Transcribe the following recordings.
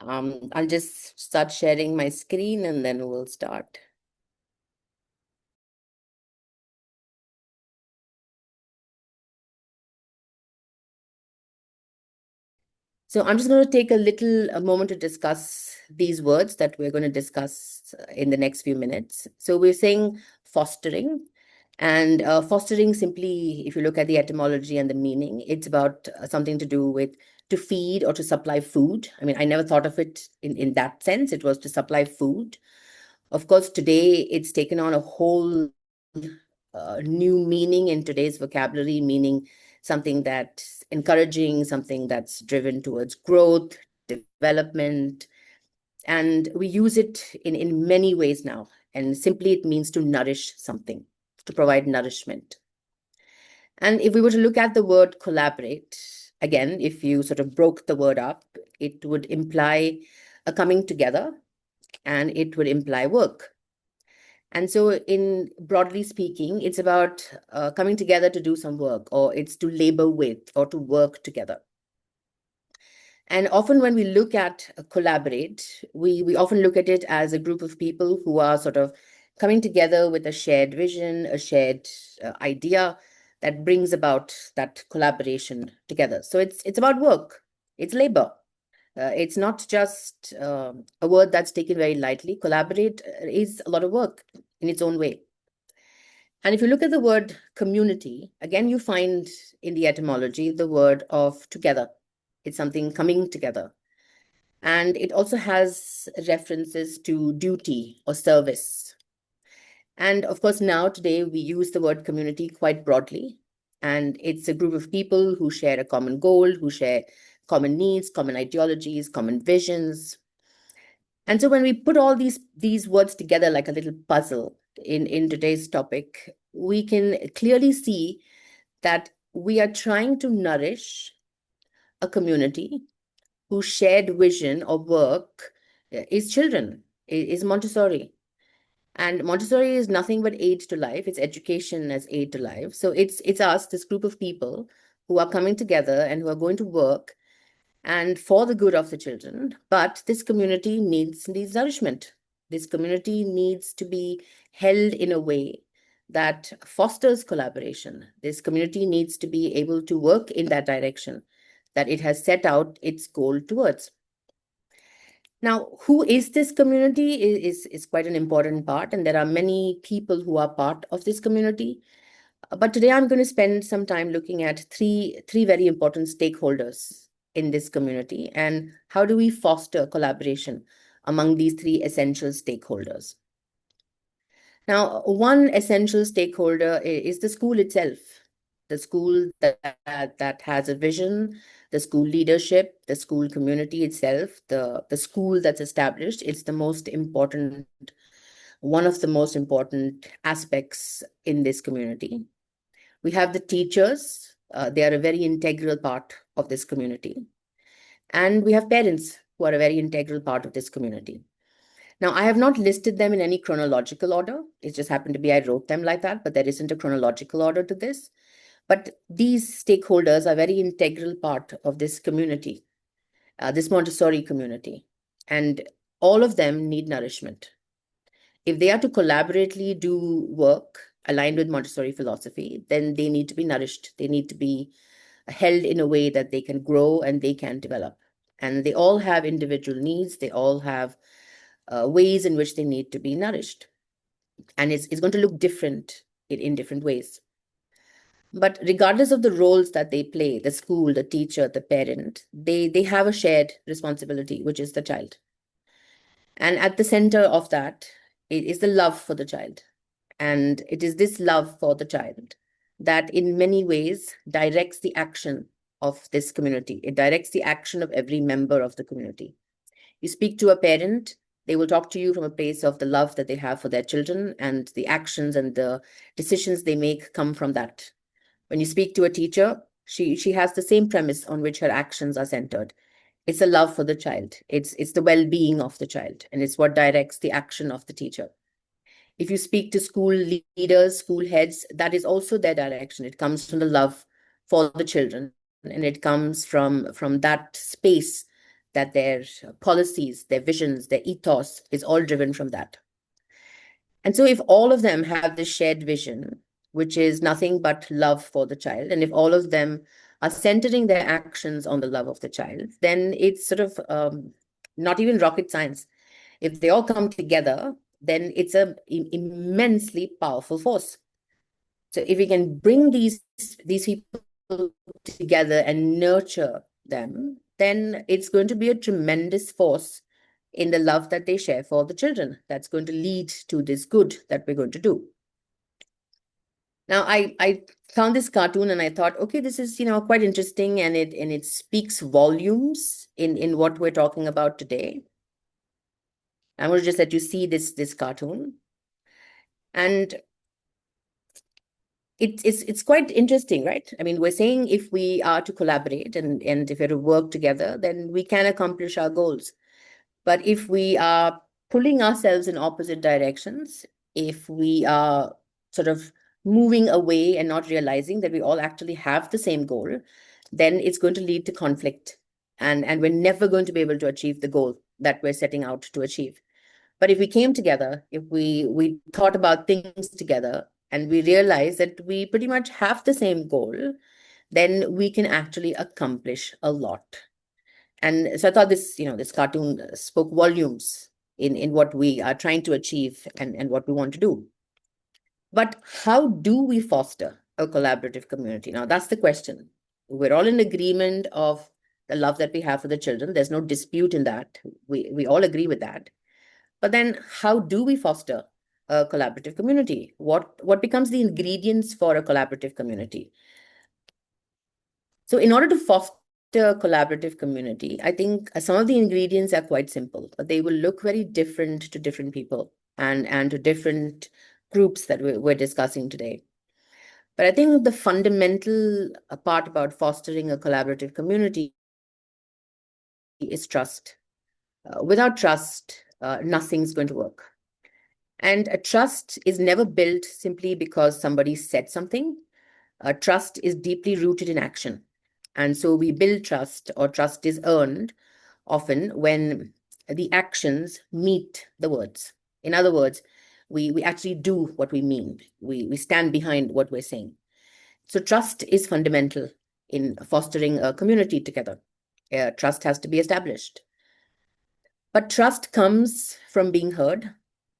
I'll just start sharing my screen and then we'll start. So I'm just going to take a moment to discuss these words that we're going to discuss in the next few minutes. So we're saying fostering, and fostering simply, if you look at the etymology and the meaning, it's about something to do with to feed or to supply food. I mean, I never thought of it in that sense. It was to supply food. Of course, today it's taken on a whole new meaning in today's vocabulary, meaning something that's encouraging, something that's driven towards growth, development. And we use it in many ways now. And simply it means to nourish something, to provide nourishment. And if we were to look at the word collaborate, again, if you sort of broke the word up, it would imply a coming together and it would imply work. And so, in broadly speaking, it's about coming together to do some work, or it's to labor with, or to work together. And often, when we look at collaborate, we often look at it as a group of people who are sort of coming together with a shared vision, a shared idea that brings about that collaboration together. So it's about work, it's labor. It's not just a word that's taken very lightly. Collaborate is a lot of work in its own way. And if you look at the word community, again, you find in the etymology the word of together. It's something coming together. And it also has references to duty or service. And of course, now today we use the word community quite broadly. And it's a group of people who share a common goal, who share common needs, common ideologies, common visions. And so when we put all these words together like a little puzzle in today's topic, we can clearly see that we are trying to nourish a community whose shared vision or work is children, is Montessori. And Montessori is nothing but aid to life. It's education as aid to life. So it's us, this group of people who are coming together and who are going to work and for the good of the children. But this community needs nourishment. This community needs to be held in a way that fosters collaboration. This community needs to be able to work in that direction that it has set out its goal towards. Now, who is this community is quite an important part, and there are many people who are part of this community. But today I'm going to spend some time looking at three very important stakeholders in this community and how do we foster collaboration among these three essential stakeholders. Now, one essential stakeholder is the school itself, the school that has a vision, the school leadership, the school community itself, the school that's established. It's the most important, one of the most important aspects in this community. We have the teachers. They are a very integral part of this community. And we have parents who are a very integral part of this community. Now, I have not listed them in any chronological order. It just happened to be I wrote them like that, but there isn't a chronological order to this. But these stakeholders are very integral part of this community, this Montessori community. And all of them need nourishment. If they are to collaboratively do work aligned with Montessori philosophy, then they need to be nourished. They need to be held in a way that they can grow and they can develop. And they all have individual needs. They all have ways in which they need to be nourished. And it's going to look different in different ways. But regardless of the roles that they play, the school, the teacher, the parent, they have a shared responsibility, which is the child. And at the center of that is the love for the child. And it is this love for the child that in many ways directs the action of this community. It directs the action of every member of the community. You speak to a parent, they will talk to you from a place of the love that they have for their children, and the actions and the decisions they make come from that. When you speak to a teacher, she has the same premise on which her actions are centered. It's a love for the child. It's the well-being of the child, and it's what directs the action of the teacher. If you speak to school leaders, school heads, that is also their direction. It comes from the love for the children, and it comes from that space that their policies, their visions, their ethos is all driven from that. And so if all of them have this shared vision, which is nothing but love for the child, and if all of them are centering their actions on the love of the child, then it's sort of not even rocket science. If they all come together, then it's a immensely powerful force. So if we can bring these people together and nurture them, then it's going to be a tremendous force in the love that they share for the children. That's going to lead to this good that we're going to do. Now, I found this cartoon and I thought, okay, this is, quite interesting, and it speaks volumes in what we're talking about today. I'm going to just let you see this cartoon. And it's quite interesting, right? I mean, we're saying if we are to collaborate and if we're to work together, then we can accomplish our goals. But if we are pulling ourselves in opposite directions, if we are sort of moving away and not realizing that we all actually have the same goal, then it's going to lead to conflict. And we're never going to be able to achieve the goal that we're setting out to achieve. But if we came together, if we thought about things together, and we realized that we pretty much have the same goal, then we can actually accomplish a lot. And so I thought this cartoon spoke volumes in what we are trying to achieve and what we want to do. But how do we foster a collaborative community? Now, that's the question. We're all in agreement of the love that we have for the children. There's no dispute in that. We all agree with that. But then how do we foster a collaborative community? What becomes the ingredients for a collaborative community? So in order to foster a collaborative community, I think some of the ingredients are quite simple, but they will look very different to different people and to different groups that we're discussing today. But I think the fundamental part about fostering a collaborative community is trust. Without trust, nothing's going to work. And a trust is never built simply because somebody said something. Trust is deeply rooted in action. And so we build trust, or trust is earned often when the actions meet the words. In other words, we actually do what we mean. We stand behind what we're saying. So trust is fundamental in fostering a community together. Trust has to be established. But trust comes from being heard.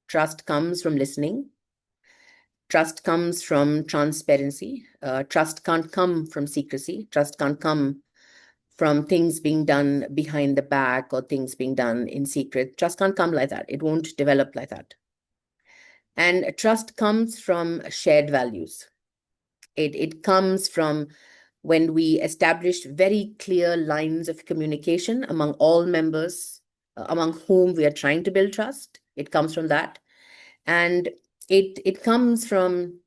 Trust comes from listening. Trust comes from transparency. Trust can't come from secrecy. Trust can't come from things being done behind the back or things being done in secret. Trust can't come like that. It won't develop like that. And trust comes from shared values. It comes from when we establish very clear lines of communication among all members, among whom we are trying to build trust. It comes from that. And it comes from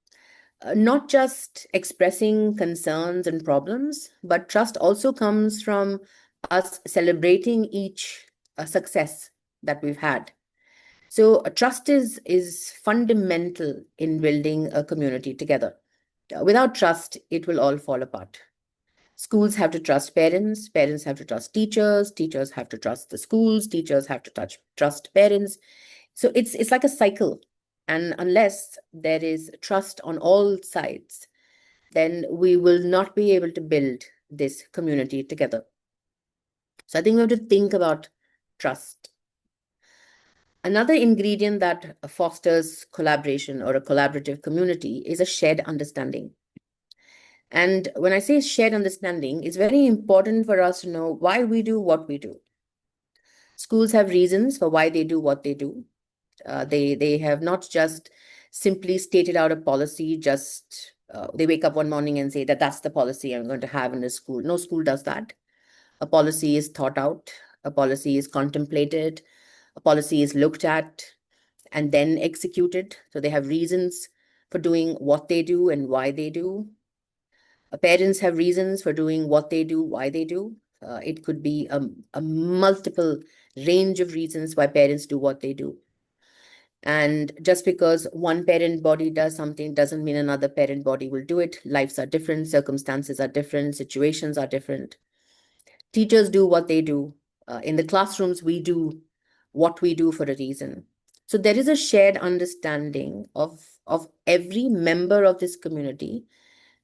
not just expressing concerns and problems, but trust also comes from us celebrating each success that we've had. So trust is fundamental in building a community together. Without trust, it will all fall apart. Schools have to trust parents, parents have to trust teachers, teachers have to trust the schools, teachers have to trust parents. So it's like a cycle. And unless there is trust on all sides, then we will not be able to build this community together. So I think we have to think about trust. Another ingredient that fosters collaboration or a collaborative community is a shared understanding. And when I say shared understanding, it's very important for us to know why we do what we do. Schools have reasons for why they do what they do. They have not just simply stated out a policy, just they wake up one morning and say that that's the policy I'm going to have in the school. No school does that. A policy is thought out, a policy is contemplated, a policy is looked at and then executed. So they have reasons for doing what they do and why they do. Parents have reasons for doing what they do, why they do. It could be a multiple range of reasons why parents do what they do. And just because one parent body does something doesn't mean another parent body will do it. Lives are different, circumstances are different, situations are different. Teachers do what they do In the classrooms, we do what we do for a reason. So there is a shared understanding of every member of this community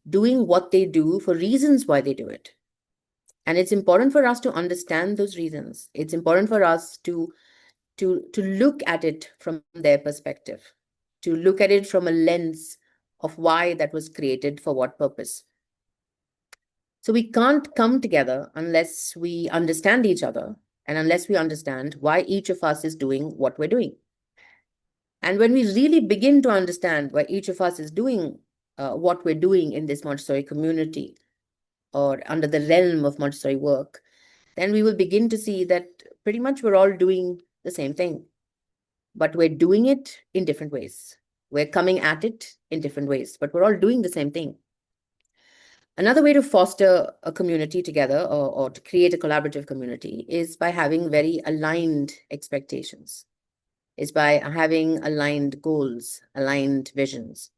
doing what they do for reasons why they do it. And it's important for us to understand those reasons. It's important for us to look at it from their perspective, to look at it from a lens of why that was created, for what purpose. So we can't come together unless we understand each other and unless we understand why each of us is doing what we're doing. And when we really begin to understand why each of us is doing what we're doing in this Montessori community or under the realm of Montessori work, then we will begin to see that pretty much we're all doing the same thing, but we're doing it in different ways. We're coming at it in different ways, but we're all doing the same thing. Another way to foster a community together or to create a collaborative community is by having very aligned expectations, is by having aligned goals, aligned visions.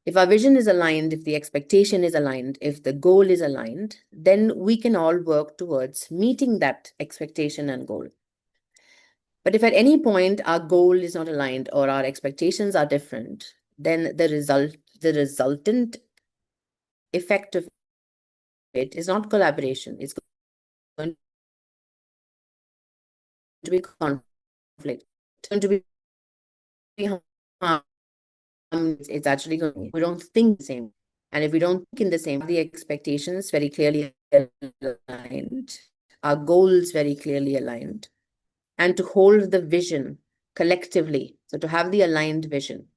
If our vision is aligned, if the expectation is aligned, if the goal is aligned, then we can all work towards meeting that expectation and goal. But if at any point our goal is not aligned or our expectations are different, then the resultant effect of it is not collaboration. It's going to be conflict. It's going to be harm. It's actually going. We don't think the same, and if we don't think in the same, the expectations very clearly aligned, our goals very clearly aligned, and to hold the vision collectively. So to have the aligned vision.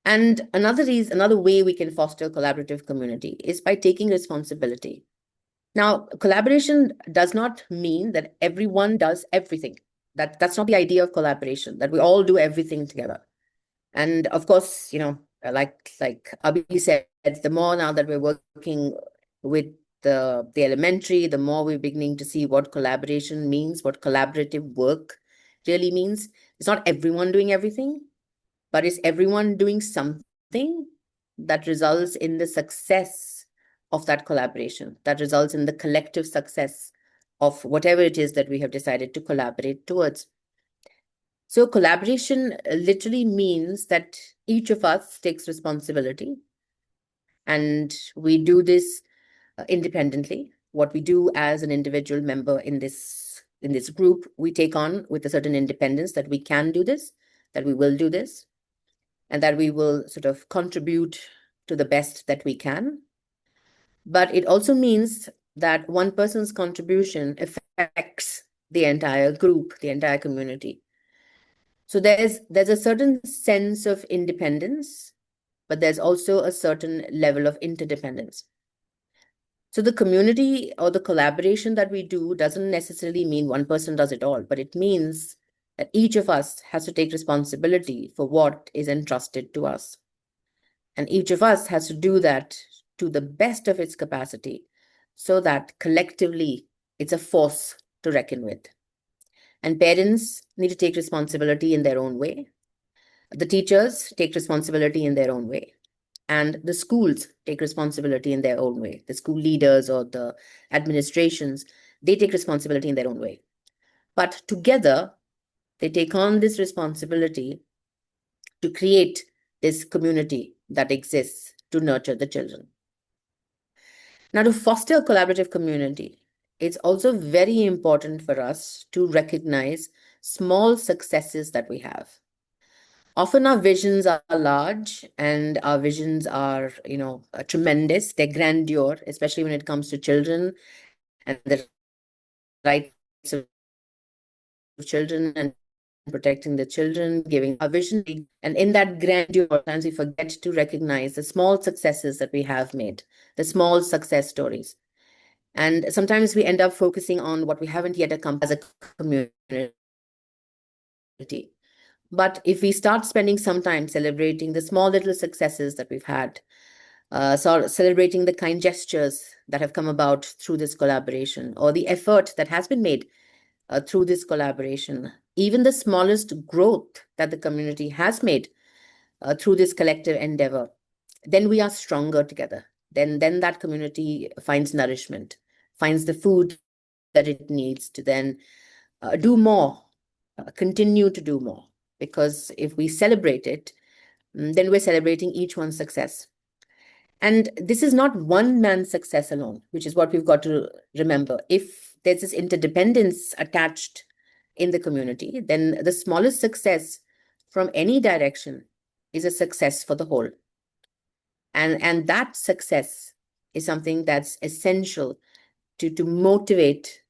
And another way we can foster a collaborative community is by taking responsibility. Now, collaboration does not mean that everyone does everything. That's not the idea of collaboration, that we all do everything together. And of course, like Abhi said, the more now that we're working with the elementary, the more we're beginning to see what collaboration means, what collaborative work really means. It's not everyone doing everything, but it's everyone doing something that results in the success of that collaboration, that results in the collective success of whatever it is that we have decided to collaborate towards. So collaboration literally means that each of us takes responsibility, and we do this independently. What we do as an individual member in this group, we take on with a certain independence that we can do this, that we will do this, and that we will sort of contribute to the best that we can. But it also means that one person's contribution affects the entire group, the entire community. So there's a certain sense of independence, but there's also a certain level of interdependence. So the community or the collaboration that we do doesn't necessarily mean one person does it all, but it means that each of us has to take responsibility for what is entrusted to us. And each of us has to do that to the best of its capacity so that collectively it's a force to reckon with. And parents need to take responsibility in their own way. The teachers take responsibility in their own way. And the schools take responsibility in their own way. The school leaders or the administrations, they take responsibility in their own way. But together, they take on this responsibility to create this community that exists to nurture the children. Now, to foster a collaborative community, it's also very important for us to recognize small successes that we have. Often our visions are large and our visions are, tremendous. They're grandeur, especially when it comes to children and the rights of children and protecting the children, giving our vision. And in that grandeur, sometimes we forget to recognize the small successes that we have made, the small success stories. And sometimes we end up focusing on what we haven't yet accomplished as a community. But if we start spending some time celebrating the small little successes that we've had, celebrating the kind gestures that have come about through this collaboration, or the effort that has been made through this collaboration, even the smallest growth that the community has made through this collective endeavor, then we are stronger together. Then that community finds nourishment, finds the food that it needs to then do more, continue to do more. Because if we celebrate it, then we're celebrating each one's success. And this is not one man's success alone, which is what we've got to remember. If there's this interdependence attached in the community, then the smallest success from any direction is a success for the whole. And that success is something that's essential to motivate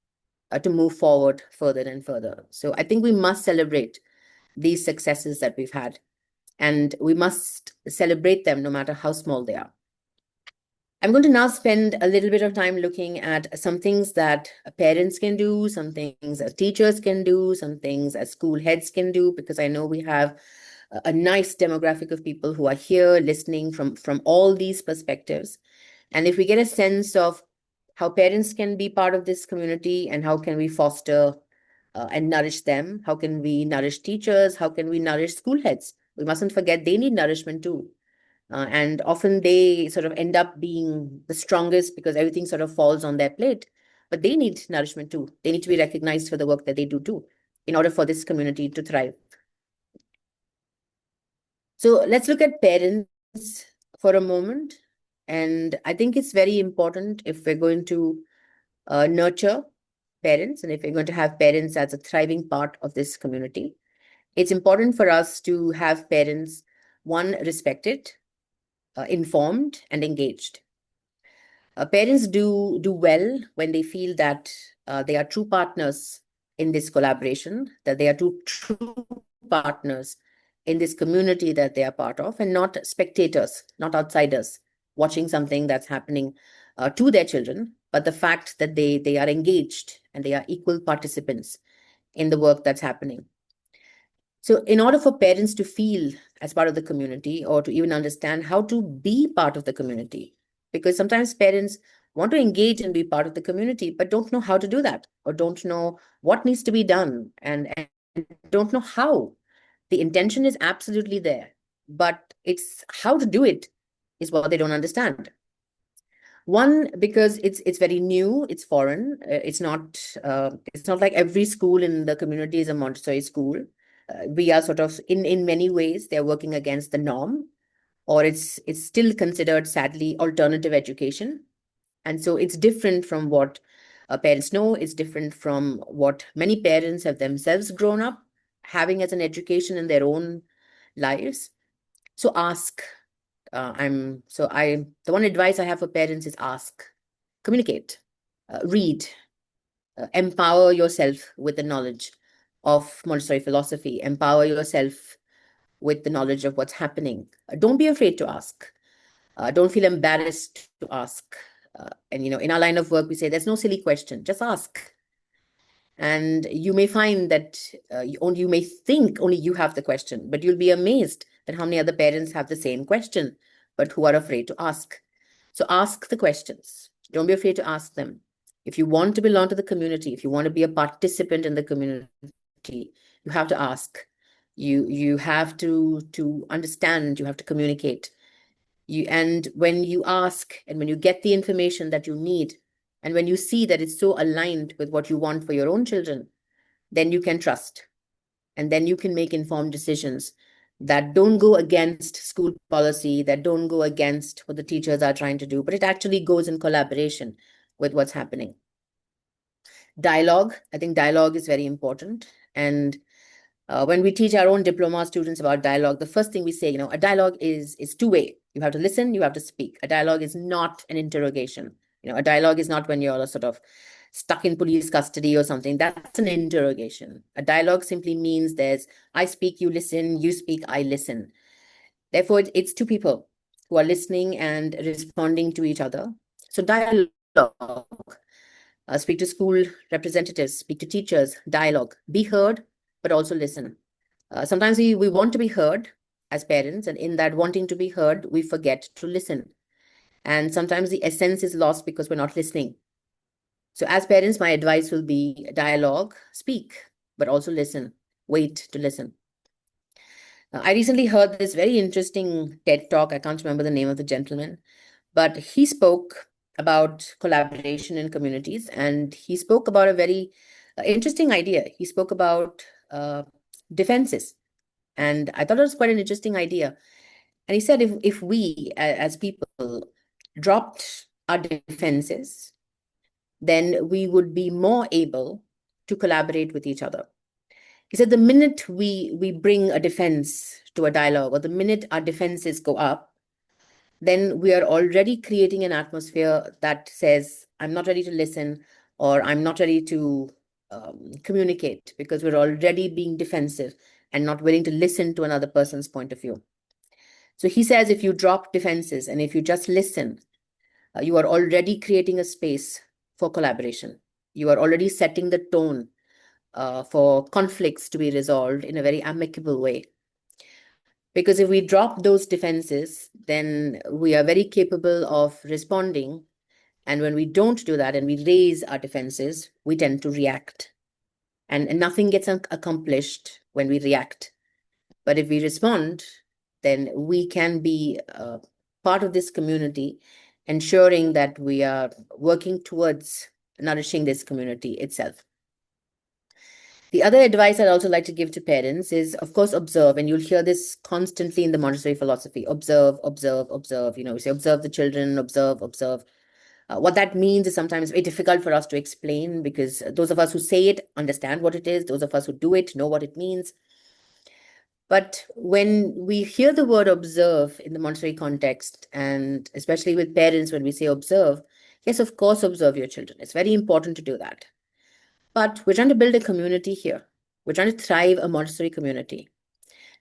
to move forward further and further. So I think we must celebrate these successes that we've had, and we must celebrate them no matter how small they are. I'm going to now spend a little bit of time looking at some things that parents can do, some things that teachers can do, some things that school heads can do, because I know we have a nice demographic of people who are here listening from all these perspectives. And if we get a sense of how parents can be part of this community and how can we foster and nourish them, how can we nourish teachers, how can we nourish school heads? We mustn't forget they need nourishment too. And often they sort of end up being the strongest because everything sort of falls on their plate. But they need nourishment too. They need to be recognized for the work that they do too, in order for this community to thrive. So let's look at parents for a moment. And I think it's very important if we're going to nurture parents and if we're going to have parents as a thriving part of this community, it's important for us to have parents, one, respected, informed, and engaged. Parents do well when they feel that they are true partners in this collaboration, that they are true partners in this community that they are part of, and not spectators, not outsiders, watching something that's happening to their children, but the fact that they are engaged and they are equal participants in the work that's happening. So in order for parents to feel as part of the community or to even understand how to be part of the community, because sometimes parents want to engage and be part of the community, but don't know how to do that or don't know what needs to be done and don't know how. The intention is absolutely there, but it's how to do it is what they don't understand. One, because it's very new, it's foreign. It's not like every school in the community is a Montessori school. We are sort of in many ways they're working against the norm, or it's still considered sadly alternative education, and so it's different from what parents know. It's different from what many parents have themselves grown up having as an education in their own lives. So ask. The one advice I have for parents is ask, communicate, read, empower yourself with the knowledge of Montessori philosophy, empower yourself with the knowledge of what's happening. Don't be afraid to ask. Don't feel embarrassed to ask. And in our line of work, we say there's no silly question, just ask. And you may find that you may think only you have the question, but you'll be amazed at how many other parents have the same question, but who are afraid to ask. So ask the questions. Don't be afraid to ask them. If you want to belong to the community, if you want to be a participant in the community, you have to ask. You have to understand, you have to communicate. And when you ask and when you get the information that you need, and when you see that it's so aligned with what you want for your own children, then you can trust. And then you can make informed decisions that don't go against school policy, that don't go against what the teachers are trying to do, but it actually goes in collaboration with what's happening. Dialogue, I think dialogue is very important. And when we teach our own diploma students about dialogue, the first thing we say, a dialogue is two-way. You have to listen, you have to speak. A dialogue is not an interrogation. A dialogue is not when you're sort of stuck in police custody or something. That's an interrogation. A dialogue simply means there's I speak, you listen, you speak, I listen. Therefore, it's two people who are listening and responding to each other. So dialogue. Speak to school representatives, speak to teachers, dialogue. Be heard, but also listen. Sometimes we want to be heard as parents, and in that wanting to be heard, we forget to listen. And sometimes the essence is lost because we're not listening. So as parents, my advice will be dialogue, speak, but also listen, wait to listen. I recently heard this very interesting TED talk. I can't remember the name of the gentleman, but he spoke about collaboration in communities, and he spoke about a very interesting idea. He spoke about defenses, and I thought it was quite an interesting idea. And he said if we as people dropped our defenses, then we would be more able to collaborate with each other. He said the minute we bring a defense to a dialogue, or the minute our defenses go up, then we are already creating an atmosphere that says, I'm not ready to listen, or I'm not ready to communicate, because we're already being defensive and not willing to listen to another person's point of view. So he says if you drop defenses and if you just listen, you are already creating a space for collaboration. You are already setting the tone for conflicts to be resolved in a very amicable way. Because if we drop those defenses, then we are very capable of responding. And when we don't do that and we raise our defenses, we tend to react. And nothing gets accomplished when we react. But if we respond, then we can be part of this community, ensuring that we are working towards nourishing this community itself. The other advice I'd also like to give to parents is, of course, observe. And you'll hear this constantly in the Montessori philosophy: observe, observe, observe. We say observe the children, observe, observe. What that means is sometimes very difficult for us to explain, because those of us who say it understand what it is. Those of us who do it know what it means. But when we hear the word observe in the Montessori context, and especially with parents, when we say observe, yes, of course, observe your children. It's very important to do that. But we're trying to build a community here. We're trying to thrive a Montessori community.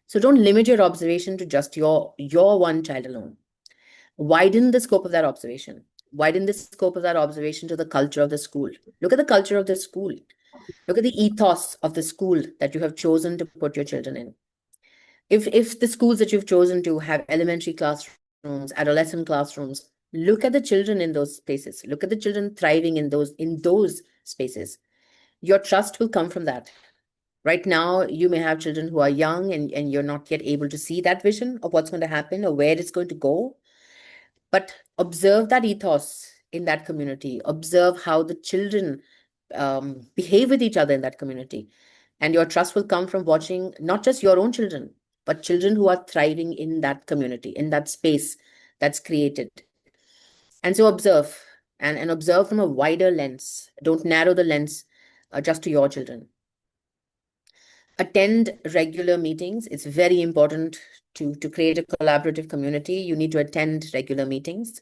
So don't limit your observation to just your one child alone. Widen the scope of that observation. Widen the scope of that observation to the culture of the school. Look at the culture of the school. Look at the ethos of the school that you have chosen to put your children in. If the schools that you've chosen to have elementary classrooms, adolescent classrooms, look at the children in those spaces. Look at the children thriving in those spaces. Your trust will come from that. Right now, you may have children who are young and you're not yet able to see that vision of what's going to happen or where it's going to go. But observe that ethos in that community. Observe how the children behave with each other in that community. And your trust will come from watching not just your own children, but children who are thriving in that community, in that space that's created. And so observe, and observe from a wider lens. Don't narrow the lens just to your children. Attend regular meetings. It's very important to create a collaborative community. You need to attend regular meetings,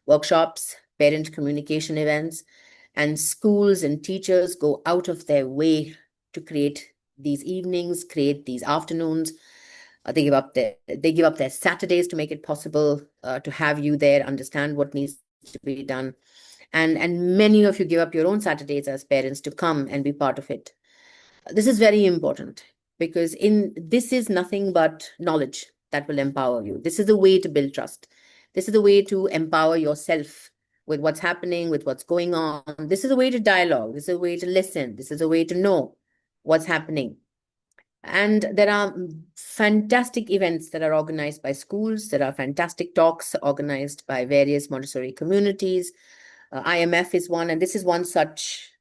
workshops, parent communication events, and schools and teachers go out of their way to create these evenings, create these afternoons. They give up their Saturdays to make it possible to have you there, understand what needs to be done. And many of you give up your own Saturdays as parents to come and be part of it. This is very important, because this is nothing but knowledge that will empower you. This is the way to build trust. This is the way to empower yourself with what's happening, with what's going on. This is a way to dialogue. This is a way to listen. This is a way to know what's happening. And there are fantastic events that are organized by schools. There are fantastic talks organized by various Montessori communities. IMF is one, and this is one such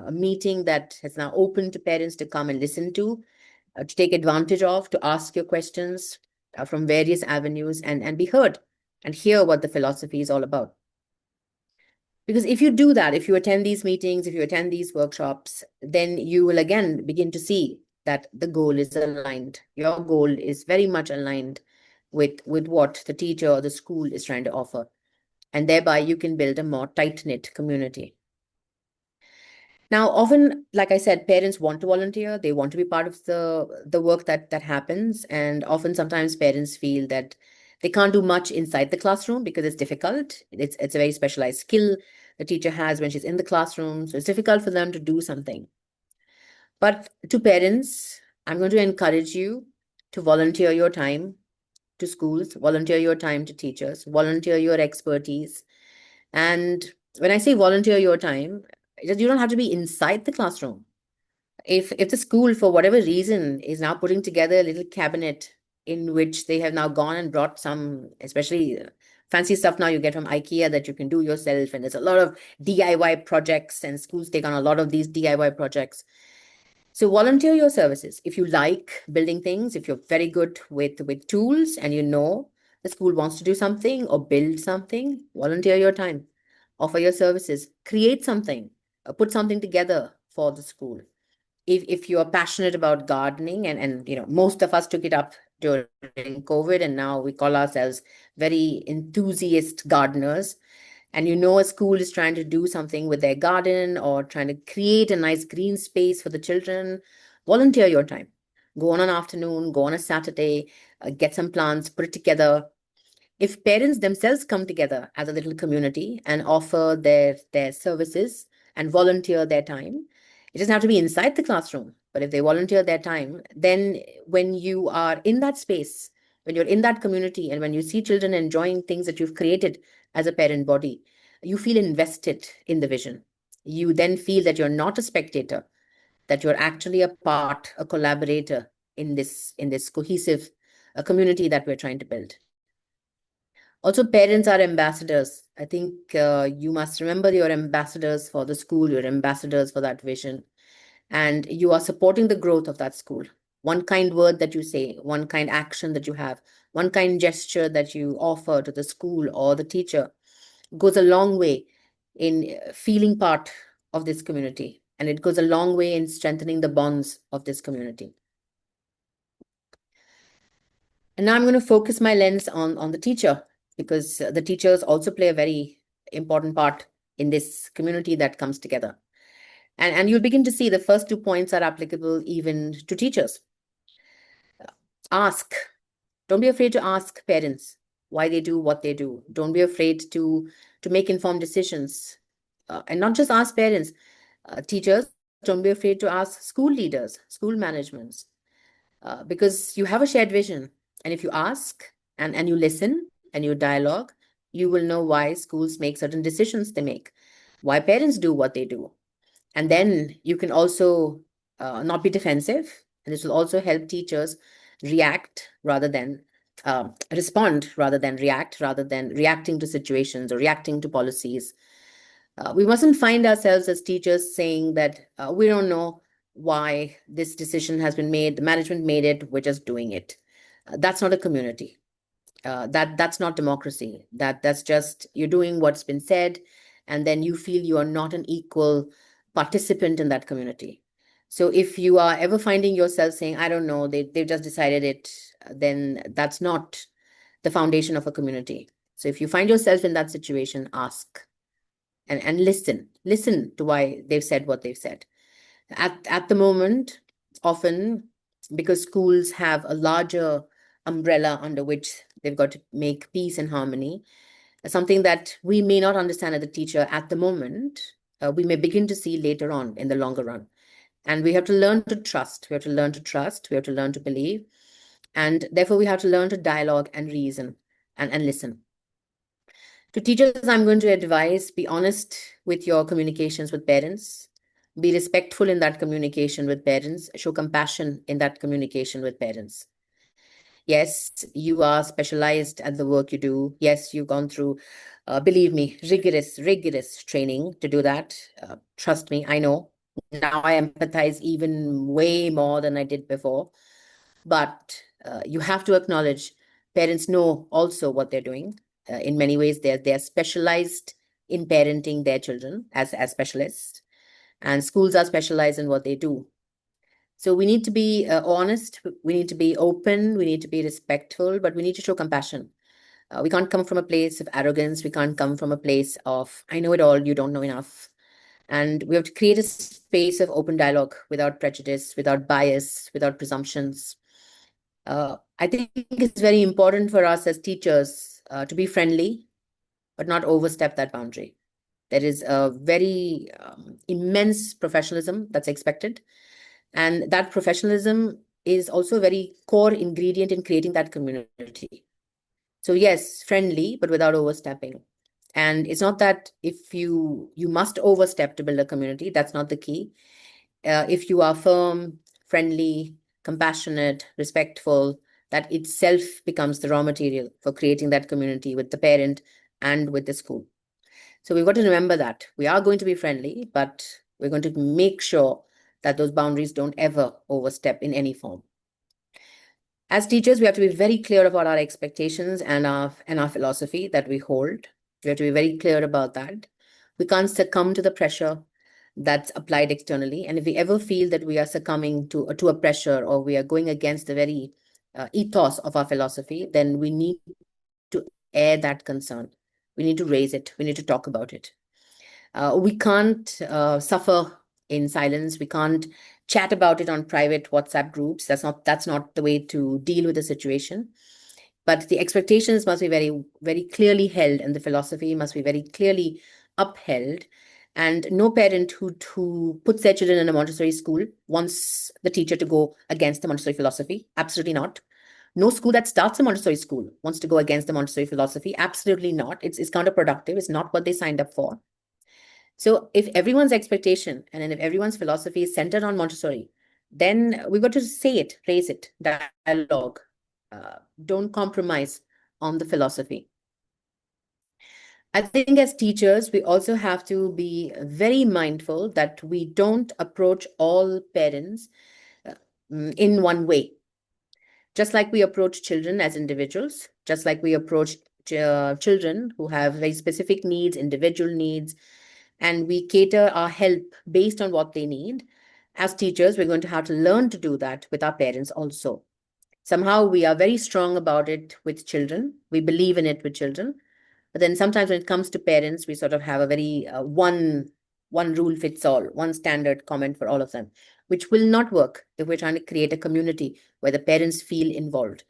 meeting that has now opened to parents to come and listen to take advantage of, to ask your questions from various avenues and be heard and hear what the philosophy is all about. Because if you do that, if you attend these meetings, if you attend these workshops, then you will again begin to see that the goal is aligned. Your goal is very much aligned with what the teacher or the school is trying to offer. And thereby you can build a more tight-knit community. Now, often, like I said, parents want to volunteer. They want to be part of the work that happens. And often, sometimes parents feel that they can't do much inside the classroom because it's difficult. It's a very specialized skill the teacher has when she's in the classroom. So it's difficult for them to do something. But to parents, I'm going to encourage you to volunteer your time to schools, volunteer your time to teachers, volunteer your expertise. And when I say volunteer your time, you don't have to be inside the classroom. If the school, for whatever reason, is now putting together a little cabinet in which they have now gone and brought some, especially fancy stuff now you get from IKEA that you can do yourself. And there's a lot of DIY projects, and schools take on a lot of these DIY projects. So volunteer your services. If you like building things, if you're very good with tools and you know the school wants to do something or build something, volunteer your time, offer your services, create something, put something together for the school. If you are passionate about gardening, and most of us took it up during COVID, and now we call ourselves very enthusiast gardeners, and a school is trying to do something with their garden or trying to create a nice green space for the children, volunteer your time. Go on an afternoon, go on a Saturday, get some plants, put it together. If parents themselves come together as a little community and offer their services and volunteer their time, it doesn't have to be inside the classroom, but if they volunteer their time, then when you are in that space, when you're in that community, and when you see children enjoying things that you've created as a parent body, you feel invested in the vision. You then feel that you're not a spectator, that you're actually a part, a collaborator in this cohesive community that we're trying to build. Also, parents are ambassadors. I think you must remember you're ambassadors for the school, you're ambassadors for that vision, and you are supporting the growth of that school. One kind word that you say, one kind action that you have, one kind gesture that you offer to the school or the teacher goes a long way in feeling part of this community, and it goes a long way in strengthening the bonds of this community. And now I'm going to focus my lens on the teacher, because the teachers also play a very important part in this community that comes together. And you'll begin to see the first 2 points are applicable even to teachers. Ask. Don't be afraid to ask parents why they do what they do. Don't be afraid to make informed decisions. And not just ask parents, teachers, don't be afraid to ask school leaders, school managements, because you have a shared vision. And if you ask and you listen and you dialogue, you will know why schools make certain decisions they make, why parents do what they do. And then you can also not be defensive. And this will also help teachers react rather than respond, rather than react, rather than reacting to situations or reacting to policies. We mustn't find ourselves as teachers saying that we don't know why this decision has been made, the management made it, we're just doing it. That's not a community. That's not democracy. That's just you're doing what's been said, and then you feel you are not an equal participant in that community. So if you are ever finding yourself saying, I don't know, they've just decided it, then that's not the foundation of a community. So if you find yourself in that situation, ask and listen to why they've said what they've said. At the moment, often because schools have a larger umbrella under which they've got to make peace and harmony, something that we may not understand as a teacher at the moment, we may begin to see later on in the longer run. And we have to learn to trust. We have to learn to trust. We have to learn to believe. And therefore, we have to learn to dialogue and reason and listen. To teachers, I'm going to advise, be honest with your communications with parents. Be respectful in that communication with parents. Show compassion in that communication with parents. Yes, you are specialized at the work you do. Yes, you've gone through, believe me, rigorous training to do that. Trust me, I know. Now I empathize even way more than I did before. But you have to acknowledge parents know also what they're doing. In many ways, they're specialized in parenting their children as specialists, and schools are specialized in what they do. So we need to be honest, we need to be open, we need to be respectful, but we need to show compassion. We can't come from a place of arrogance. We can't come from a place of, I know it all, you don't know enough. And we have to create a space of open dialogue without prejudice, without bias, without presumptions. I think it's very important for us as teachers to be friendly, but not overstep that boundary. There is a very immense professionalism that's expected. And that professionalism is also a very core ingredient in creating that community. So yes, friendly, but without overstepping. And it's not that if you must overstep to build a community, that's not the key. If you are firm, friendly, compassionate, respectful, that itself becomes the raw material for creating that community with the parent and with the school. So we've got to remember that we are going to be friendly, but we're going to make sure that those boundaries don't ever overstep in any form. As teachers, we have to be very clear about our expectations and our philosophy that we hold. We have to be very clear about that. We can't succumb to the pressure that's applied externally. And if we ever feel that we are succumbing to a pressure, or we are going against the very ethos of our philosophy, then we need to air that concern. We need to raise it. We need to talk about it. We can't suffer in silence. We can't chat about it on private WhatsApp groups. That's not the way to deal with the situation. But the expectations must be very, very clearly held, and the philosophy must be very clearly upheld. And no parent who puts their children in a Montessori school wants the teacher to go against the Montessori philosophy. Absolutely not. No school that starts a Montessori school wants to go against the Montessori philosophy. Absolutely not. It's counterproductive. It's not what they signed up for. So if everyone's expectation and then if everyone's philosophy is centered on Montessori, then we've got to say it, raise it, dialogue. Don't compromise on the philosophy. I think as teachers, we also have to be very mindful that we don't approach all parents in one way. Just like we approach children as individuals, just like we approach children who have very specific needs, individual needs, and we cater our help based on what they need. As teachers, we're going to have to learn to do that with our parents also. Somehow we are very strong about it with children. We believe in it with children. But then sometimes when it comes to parents, we sort of have a very one rule fits all, one standard comment for all of them, which will not work if we're trying to create a community where the parents feel involved.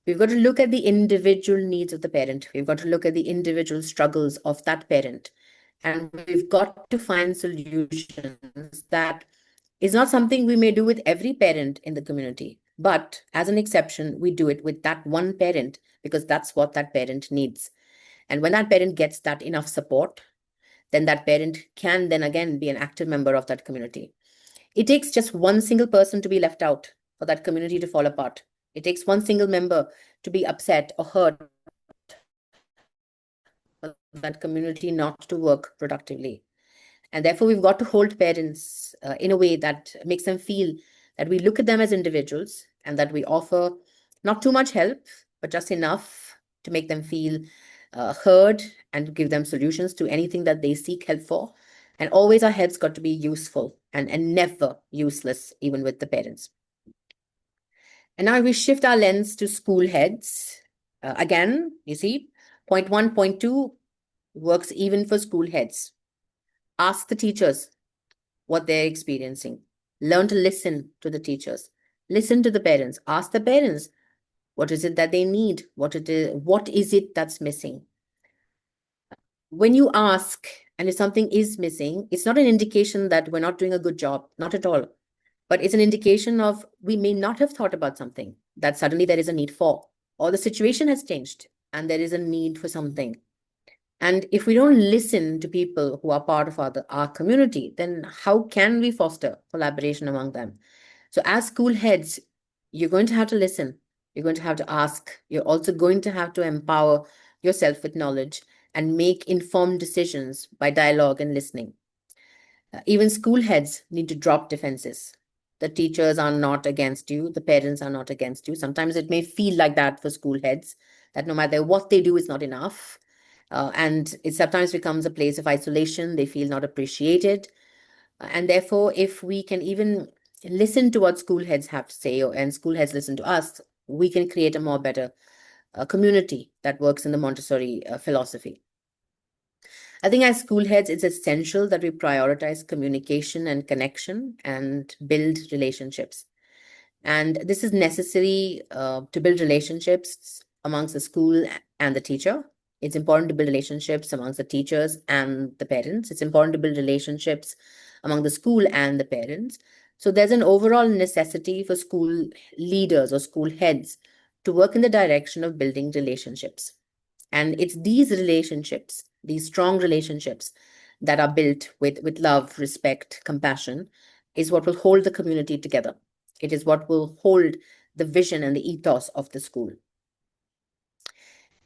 We've got to look at the individual needs of the parent. We've got to look at the individual struggles of that parent. And we've got to find solutions that is not something we may do with every parent in the community. But as an exception, we do it with that one parent because that's what that parent needs. And when that parent gets that enough support, then that parent can then again be an active member of that community. It takes just one single person to be left out for that community to fall apart. It takes one single member to be upset or hurt for that community not to work productively. And therefore, we've got to hold parents in a way that makes them feel that we look at them as individuals and that we offer not too much help, but just enough to make them feel heard and give them solutions to anything that they seek help for. And always our help's got to be useful and never useless, even with the parents. And now we shift our lens to school heads. Again, you see, point 1, point 2 works even for school heads. Ask the teachers what they're experiencing. Learn to listen to the teachers. Listen to the parents. Ask the parents, what is it that they need? What is it that's missing? When you ask, and if something is missing, it's not an indication that we're not doing a good job, not at all. But it's an indication of we may not have thought about something that suddenly there is a need for, or the situation has changed and there is a need for something. And if we don't listen to people who are part of our community, then how can we foster collaboration among them? So as school heads, you're going to have to listen. You're going to have to ask. You're also going to have to empower yourself with knowledge and make informed decisions by dialogue and listening. Even school heads need to drop defenses. The teachers are not against you. The parents are not against you. Sometimes it may feel like that for school heads, that no matter what they do is not enough. And it sometimes becomes a place of isolation. They feel not appreciated. And therefore, if we can even listen to what school heads have to say, and school heads listen to us, we can create a more better community that works in the Montessori philosophy. I think as school heads, it's essential that we prioritize communication and connection and build relationships. And this is necessary to build relationships amongst the school and the teacher. It's important to build relationships amongst the teachers and the parents. It's important to build relationships among the school and the parents. So there's an overall necessity for school leaders or school heads to work in the direction of building relationships. And it's these relationships, these strong relationships that are built with love, respect, compassion, is what will hold the community together. It is what will hold the vision and the ethos of the school.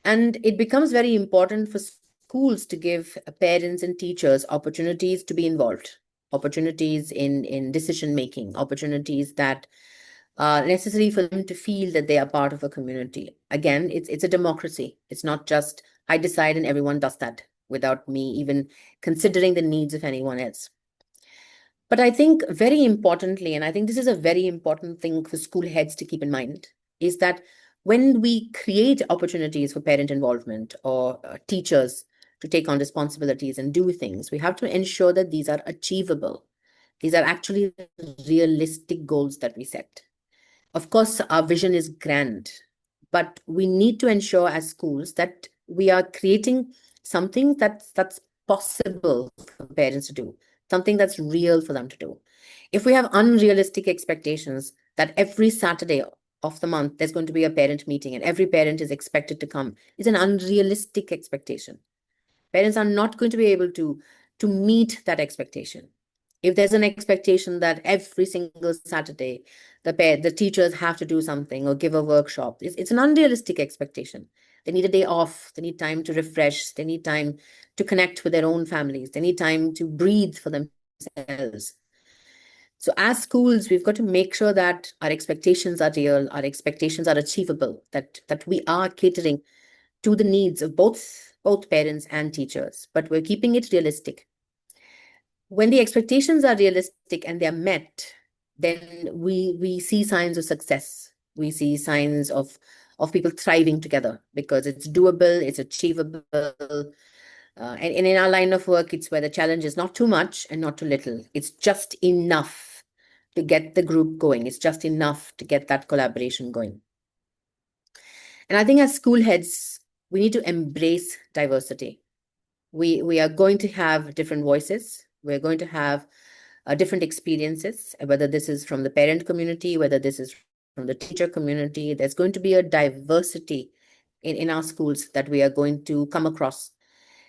And it becomes very important for schools to give parents and teachers opportunities to be involved, opportunities in decision making, opportunities that are necessary for them to feel that they are part of a community. Again, it's a democracy. It's not just I decide and everyone does that without me even considering the needs of anyone else. But I think very importantly, and I think this is a very important thing for school heads to keep in mind, is that when we create opportunities for parent involvement or teachers to take on responsibilities and do things, we have to ensure that these are achievable. These are actually realistic goals that we set. Of course, our vision is grand, but we need to ensure as schools that we are creating something that's possible for parents to do, something that's real for them to do. If we have unrealistic expectations that every Saturday of the month there's going to be a parent meeting and every parent is expected to come, it's an unrealistic expectation. Parents are not going to be able to meet that expectation. If there's an expectation that every single Saturday the teachers have to do something or give a workshop, it's an unrealistic expectation. They need a day off. They need time to refresh. They need time to connect with their own families. They need time to breathe for themselves. So as schools, we've got to make sure that our expectations are real, our expectations are achievable, that we are catering to the needs of both parents and teachers, but we're keeping it realistic. When the expectations are realistic and they're met, then we see signs of success. We see signs of people thriving together because it's doable, it's achievable. And in our line of work, it's where the challenge is not too much and not too little. It's just enough to get the group going. It's just enough to get that collaboration going. And I think as school heads, we need to embrace diversity. We are going to have different voices. We're going to have different experiences, whether this is from the parent community, whether this is from the teacher community. There's going to be a diversity in our schools that we are going to come across.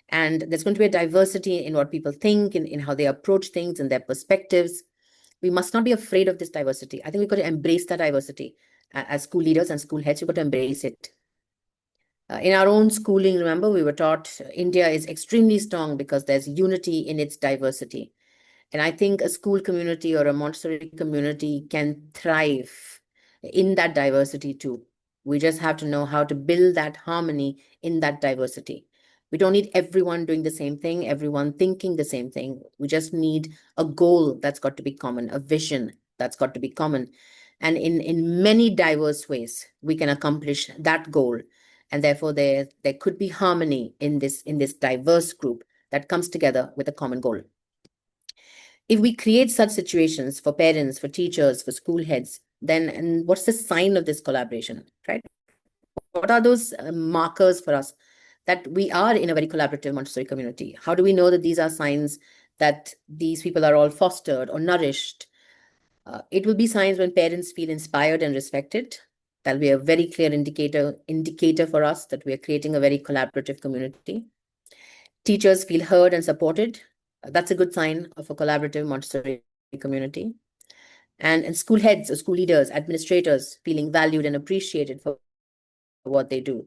And there's going to be a diversity in what people think, in how they approach things, and their perspectives. We must not be afraid of this diversity. I think we've got to embrace that diversity. As school leaders and school heads, we've got to embrace it. In our own schooling, remember, we were taught India is extremely strong because there's unity in its diversity. And I think a school community or a Montessori community can thrive in that diversity too. We just have to know how to build that harmony in that diversity. We don't need everyone doing the same thing, everyone thinking the same thing. We just need a goal that's got to be common, a vision that's got to be common. And in many diverse ways, we can accomplish that goal. And therefore, there could be harmony in this diverse group that comes together with a common goal. If we create such situations for parents, for teachers, for school heads, then and what's the sign of this collaboration, right? What are those markers for us that we are in a very collaborative Montessori community? How do we know that these are signs that these people are all fostered or nourished? It will be signs when parents feel inspired and respected. That'll be a very clear indicator for us that we are creating a very collaborative community. Teachers feel heard and supported. That's a good sign of a collaborative Montessori community. And school heads or school leaders, administrators feeling valued and appreciated for what they do.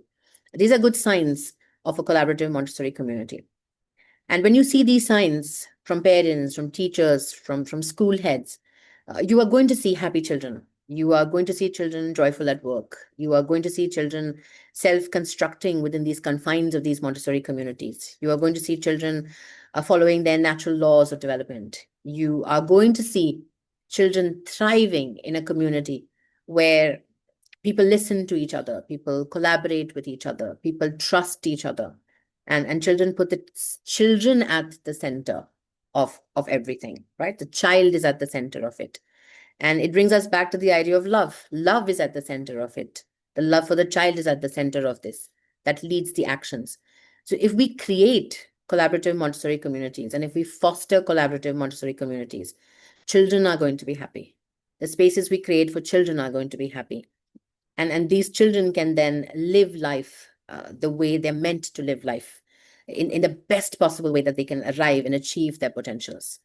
These are good signs of a collaborative Montessori community. And when you see these signs from parents, from teachers, from school heads, you are going to see happy children. You are going to see children joyful at work. You are going to see children self-constructing within these confines of these Montessori communities. You are going to see children following their natural laws of development. You are going to see children thriving in a community where people listen to each other, people collaborate with each other, people trust each other, and children put the children at the center of everything, right? The child is at the center of it. And it brings us back to the idea of love. Love is at the center of it. The love for the child is at the center of this. That leads the actions. So if we create collaborative Montessori communities, and if we foster collaborative Montessori communities, children are going to be happy. The spaces we create for children are going to be happy. And these children can then live life the way they're meant to live life, in the best possible way that they can arrive and achieve their potentials.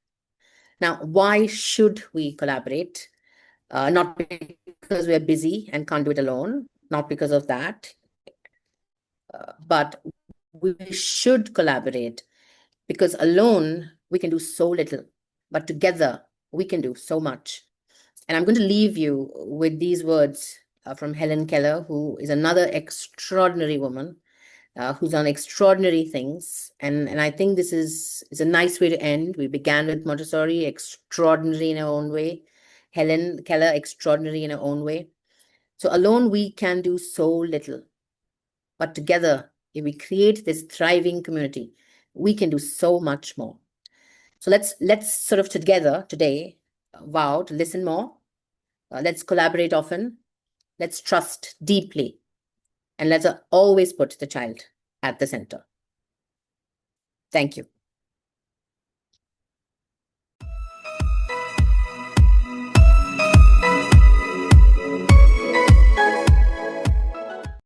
Now, why should we collaborate? Not because we're busy and can't do it alone, not because of that, but we should collaborate because alone we can do so little, but together we can do so much. And I'm going to leave you with these words from Helen Keller, who is another extraordinary woman who's done extraordinary things. And I think this is a nice way to end. We began with Montessori, extraordinary in her own way. Helen Keller, extraordinary in her own way. So alone we can do so little, but together, if we create this thriving community, we can do so much more. So let's sort of together today vow to listen more. Let's collaborate often. Let's trust deeply. And let's always put the child at the center. Thank you.